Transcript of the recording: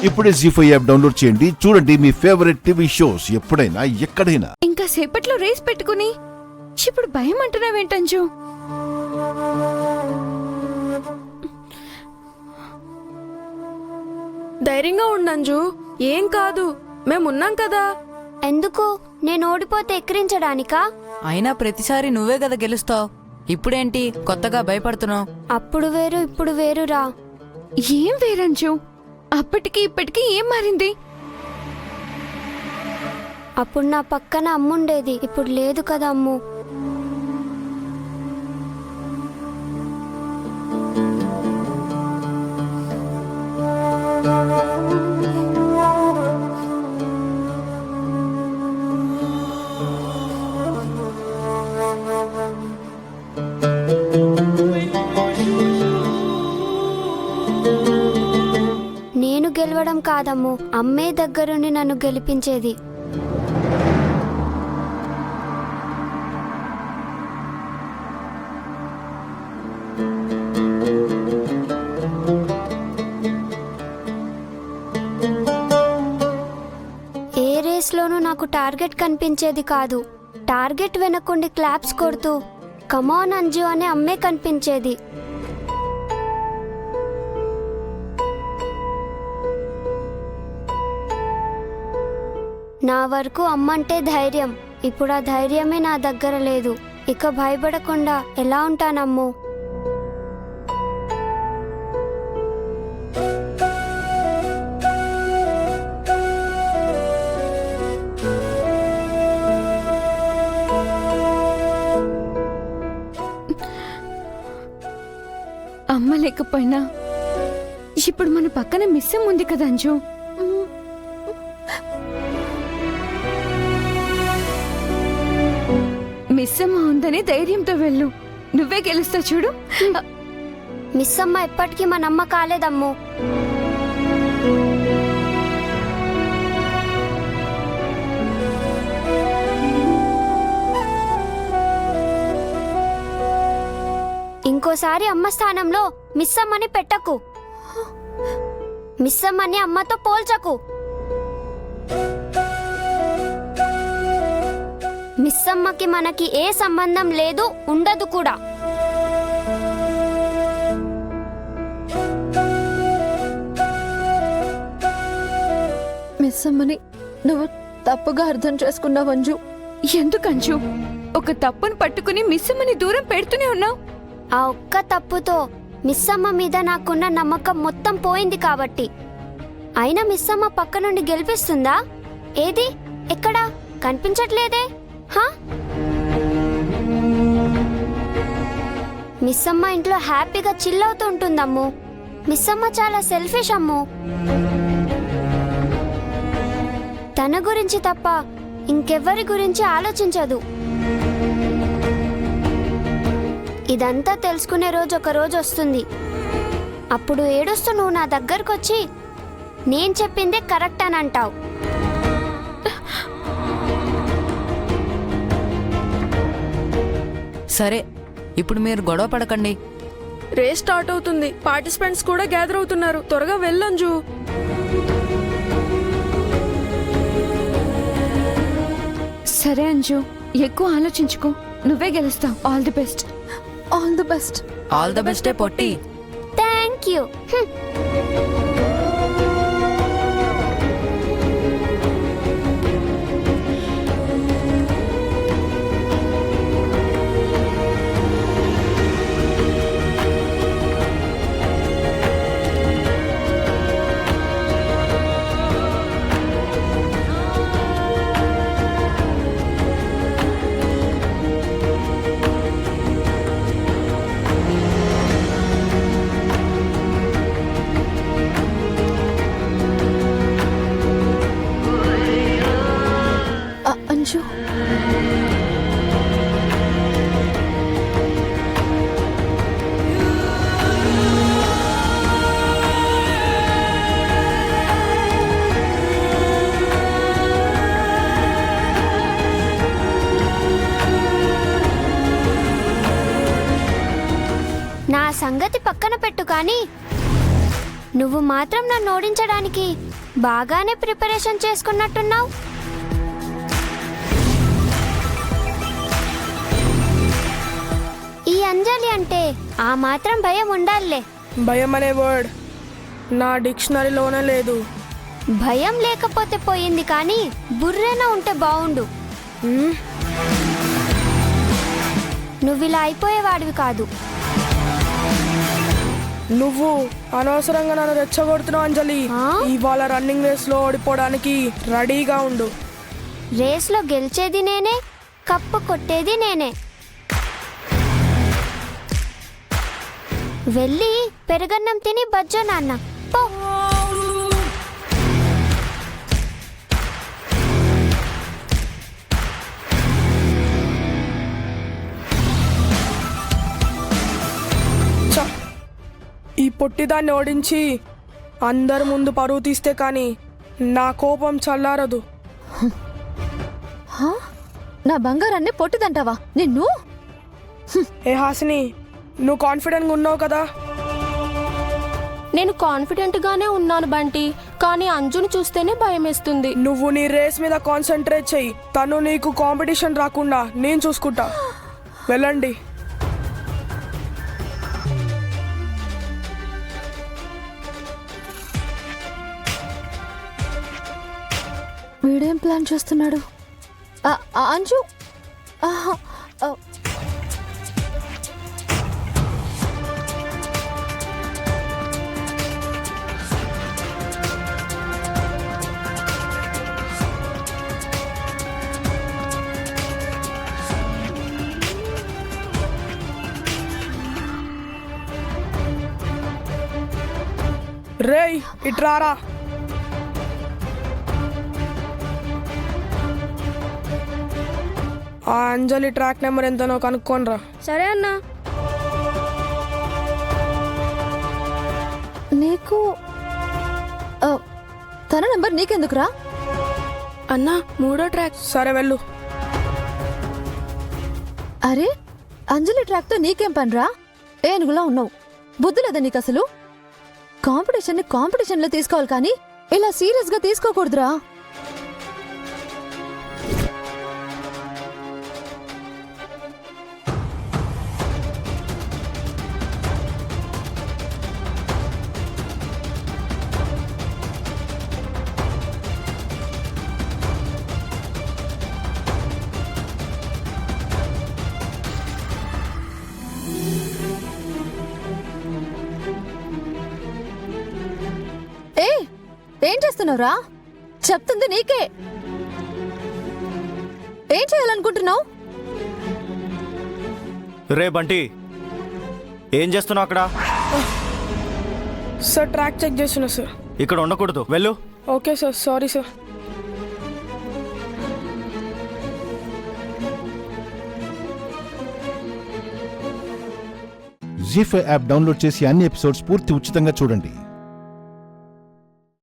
ఇప్పుడే జీ5 app download చేయండి. చూడండి మీ ఫేవరెట్ టీవీ షోస్ ఎప్పుడైనా ఎక్కడైనా. ఇంకా సేపట్లో రేస్ పెట్టుకుని ఇప్పుడు భయం అంటున్నావేంటంజు? ధైర్యంగా ఉండంజు, ఏం కాదు, మేమున్నాం కదా. ఎందుకు? నేను ఓడిపోతే ఎక్కిరించడానికా? అయినా ప్రతిసారి నువ్వే కదా గెలుస్తావు. ఇప్పుడేంటి కొత్తగా భయపడుతున్నావు? అప్పుడు వేరు ఇప్పుడు వేరురా. ఏం వేరంజు? అప్పటికి ఇప్పటికి ఏం మారింది? అప్పుడు నా పక్కన అమ్ముండేది, ఇప్పుడు లేదు కదా అమ్ము. నేను గెలవడం కాదమ్ము, అమ్మే దగ్గరుండి నన్ను గెలిపించేది. ఏ రేస్లోనూ నాకు టార్గెట్ కనిపించేది కాదు. టార్గెట్ వెనకుండి క్లాప్స్ కొడుతూ కమాన్ అంజు అనే అమ్మే కనిపించేది. నా వరకు అమ్మంటే ధైర్యం. ఇప్పుడు ఆ ధైర్యమే నా దగ్గర లేదు. ఇక భయపడకుండా ఎలా ఉంటానమ్ము? అమ్మ లేకపోయినా ఇప్పుడు మన పక్కన మిస్సం ఉంది కదా అంజు. మిస్సమ్మ ఉందని ధైర్యంతో వెళ్ళు, నువ్వే గెలుస్తావు చూడు. మిస్ అమ్మ ఎప్పటికీ మనమ్మ కాలేదమ్ము. ఇంకోసారి అమ్మ స్థానంలో మిస్ అమ్మని పెట్టకు. మిస్ అమ్మని అమ్మతో పోల్చకు. మిస్ అమ్మకి మనకి ఏ సంబంధం లేదు, ఉండదు కూడా. మిస్ అమ్మని నువ్వు తప్పుగా అర్థం చేసుకున్నావు అంజు. ఎందుకంజు ఒక తప్పును పట్టుకుని మిస్సమ్మని దూరం పెడుతూనే ఉన్నావు? ఆ ఒక్క తప్పుతో మిస్ అమ్మ మీద నాకున్న నమ్మకం మొత్తం పోయింది కాబట్టి. అయినా మిస్ అమ్మ పక్క నుండి గెలిపిస్తుందా? ఏది? ఎక్కడా కనిపించట్లేదే. హా? మిస్ అమ్మ ఇంట్లో హ్యాపీగా చిల్ అవుతూ ఉంటుందమ్ము. మిస్ అమ్మ చాలా సెల్ఫిష్ అమ్ము. తన గురించి తప్ప ఇంకెవ్వరి గురించి ఆలోచించదు. ఇదంతా తెలుసుకునే రోజు ఒక రోజు వస్తుంది. అప్పుడు ఏడుస్తూ నువ్వు నా దగ్గరకొచ్చి నేను చెప్పిందే కరెక్ట్ అని అంటావు. సరే, ఇప్పుడు మీరు గొడవ పడకండి. రేస్ స్టార్ట్ అవుతుంది, పార్టిసిపెంట్స్ కూడా గ్యాదర్ అవుతున్నారు. త్వరగా వెళ్ళంజు. సరే అంజు, ఎక్కువ ఆలోచించుకో, నువ్వే గెలుస్తావు. All the best. All the best. All the బెస్టే పొట్టి. Thank you. అంజు, నా సంగతి పక్కన పెట్టు కానీ నువ్వు మాత్రం నన్ను ఓడించడానికి బాగానే ప్రిపరేషన్ చేసుకున్నట్టున్నావు. ఈ అంజలి అంటే ఆ మాత్రం భయం ఉండాలే. భయం అనే వర్డ్ నా డిక్షనరీలోనే లేదు. భయం లేకపోతే పోయింది, కానీ బుర్రేనా ఉంటే బావుండు. హ్మ్? నువ్విలా అయిపోయేవాడివి కాదు. నువ్వు అనవసరంగా నన్ను రెచ్చగొడుతున్నావు అంజలి. ఆ? ఇవాళ రన్నింగ్ రేస్ లో ఓడిపోవడానికి రెడీగా ఉండు. రేస్లో గెలిచేది నేనే, కప్పు కొట్టేది నేనే. వెళ్ళి పెరుగన్నం తిని బజ్జో నాన్న పో. చ్చ! ఈ పొట్టిదాన్ని ఓడించి అందరి ముందు పరువు తీస్తే కానీ నా కోపం చల్లారదు. హా? నా బంగారాన్ని పొట్టిదంటావా నిన్ను? ఏ హాసిని, నువ్వు కాన్ఫిడెంట్గా ఉన్నావు కదా? నేను కాన్ఫిడెంట్ గానే ఉన్నాను బంటి, కానీ అంజుని చూస్తేనే భయమేస్తుంది. నువ్వు నీ రేస్ మీద కాన్సన్ట్రేట్ చెయ్యి. తను నీకు కాంపిటీషన్ రాకుండా నేను చూసుకుంటా. వెళ్ళండి. వీడేం ప్లాన్ చేస్తున్నాడు? అంజు ఆహా, ఆ, రేయ్ ఇట్రారా. ఆ అంజలి ట్రాక్ నెంబర్ ఎంతనో కనుక్కోనరా. సరే అన్నా. నీకు ఆ, తన నంబర్ నీకెందుకురా? అన్నా 3వ ట్రాక్. సరే వెళ్ళు. అరే అంజలి ట్రాక్తో నీకేం పనిరా? ఏనుగులా ఉన్నావు. బుద్ధి లేదా నీకు అసలు? కాంపిటీషన్లో తీసుకోవాలి, కానీ ఇలా సీరియస్గా తీసుకోకూడదురా. ఏం చేస్తున్నావురా? చెప్తుంది నీకే. ఏం చేయాలనుకుంటున్నావు? రే బంటి, ఏం చేస్తున్నావు అక్కడ? సార్ ట్రాక్ చెక్ చేస్తున్నా సార్. ఇక్కడ ఉండకూడదు, వెళ్ళు. Okay sir, sorry sir. Zee five app download చేసి అన్ని ఎపిసోడ్స్ పూర్తి ఉచితంగా చూడండి.